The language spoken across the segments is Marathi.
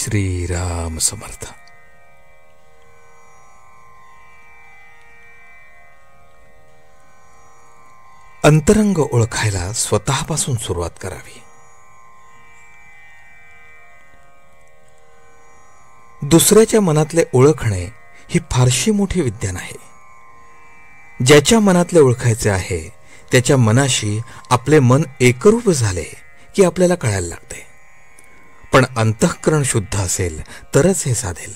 श्रीराम समर्थ. अंतरंग ओळखायला स्वतःपासून सुरुवात करावी. दुसऱ्याच्या मनातले ओळखणे ही फारशी मोठी विद्या आहे. ज्याच्या मनातले ओळखायचे आहे त्याच्या मनाशी आपले मन एकरूप झाले की आपल्याला कळायला लागते. पण अंतःकरण शुद्ध असेल तरच हे साधेल.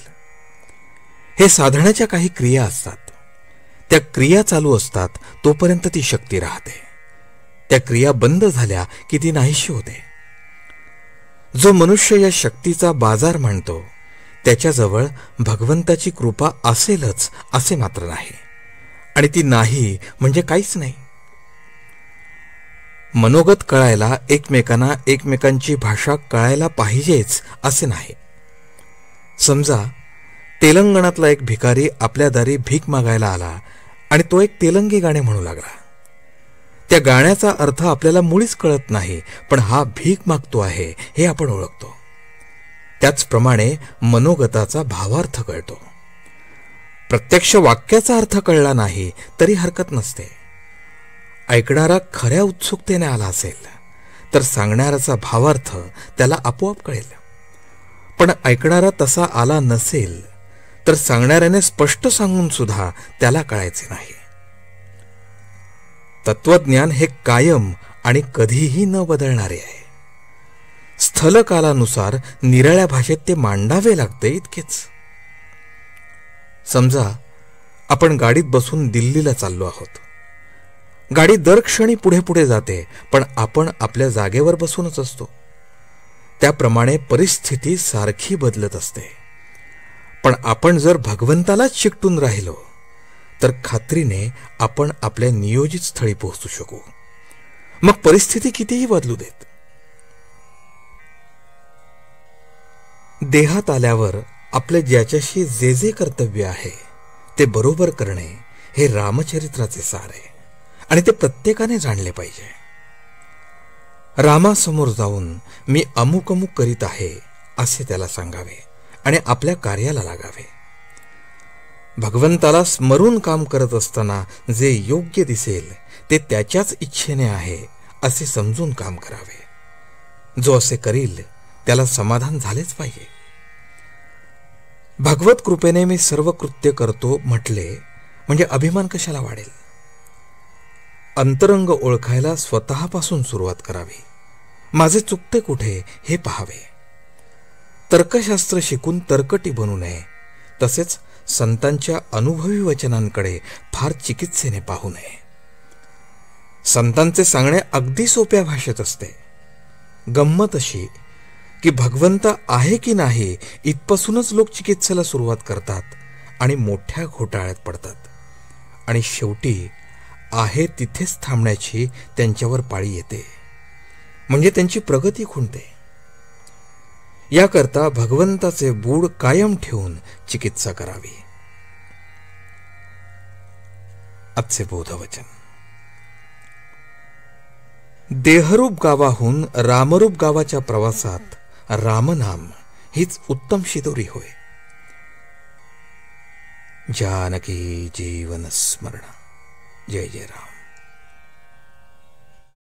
हे साधण्याच्या काही क्रिया असतात. त्या क्रिया चालू असतात तोपर्यंत ती शक्ती राहते. त्या क्रिया बंद झाल्या की ती नाहीशी होते. जो मनुष्य या शक्तीचा बाजार मांडतो त्याच्याजवळ भगवंताची कृपा असेलच असे मात्र नाही, आणि ती नाही म्हणजे काहीच नाही. मनोगत कळायला एकमेकांना एकमेकांची भाषा कळायला पाहिजेच असे नाही. समजा तेलंगणातला एक भिकारी आपल्या दारी भीक मागायला आला आणि तो एक तेलंगी गाणे म्हणू लागला. त्या गाण्याचा अर्थ आपल्याला मुळीच कळत नाही, पण हा भीक मागतो आहे हे आपण ओळखतो. त्याचप्रमाणे मनोगताचा भावार्थ कळतो. प्रत्यक्ष वाक्याचा अर्थ कळला नाही तरी हरकत नसते. ऐकणारा खऱ्या उत्सुकतेने आला असेल तर सांगणाऱ्याचा भावार्थ त्याला आपोआप कळेल. पण ऐकणारा तसा आला नसेल तर सांगणाऱ्याने स्पष्ट सांगून सुद्धा त्याला कळायचे नाही. तत्वज्ञान हे कायम आणि कधीही न बदलणारे आहे. स्थलकालानुसार निराळ्या भाषेत ते मांडावे लागते इतकेच. समजा आपण गाडीत बसून दिल्लीला चाललो आहोत. गाडी दर क्षणी पुढे पुढे जाते, पण आपण आपल्या जागेवर बसूनच असतो. त्याप्रमाणे परिस्थिती सारखी बदलत असते. पण आपण जर भगवंतालाच चिकटून राहिलो तर खात्रीने आपण आपल्या नियोजित स्थळी पोहोचू शकू. मग परिस्थिती कितीही बदलू देत. देहात आल्यावर आपले ज्याच्याशी जे जे कर्तव्य आहे ते बरोबर करणे हे रामचरित्राचे सार आहे, आणि ते प्रत्येकाने जाणले पाहिजे. रामासमोर जाऊन मी अमुक अमुक करीत आहे असे त्याला सांगावे आणि आपल्या कार्याला लागावे. भगवंताला स्मरून काम करत असताना जे योग्य दिसेल ते त्याच्याच इच्छेने आहे असे समजून काम करावे. जो असे करील त्याला समाधान झालेच पाहिजे. भगवत कृपेने मी सर्व कृत्य करतो म्हटले म्हणजे अभिमान कशाला वाढेल. अंतरंग ओळखायला स्वतःपासून सुरुवात करावी. माझे चुकते कुठे हे पाहावे. तर्कशास्त्र शिकून तर्कटी बनू नये. तसेच संतांच्या अनुभवी वचनांकडे फार चिकित्सेने पाहू नये. संतांचे सांगणे अगदी सोप्या भाषेत असते. गंमत अशी की भगवंत आहे की नाही इथपासूनच लोक चिकित्सेला सुरुवात करतात आणि मोठ्या घोटाळ्यात पडतात, आणि शेवटी आहे तिथेच थांबण्याची त्यांच्यावर पाळी येते. म्हणजे त्यांची प्रगती खुंटते. याकरता भगवंताचे बूड कायम ठेवून चिकित्सा करावी. आजचे बोधवचन. देहरूप गावाहून रामरूप गावाच्या प्रवासात रामनाम हीच उत्तम शिदोरी होय. जानकी जीवन स्मरण. जय जय राम.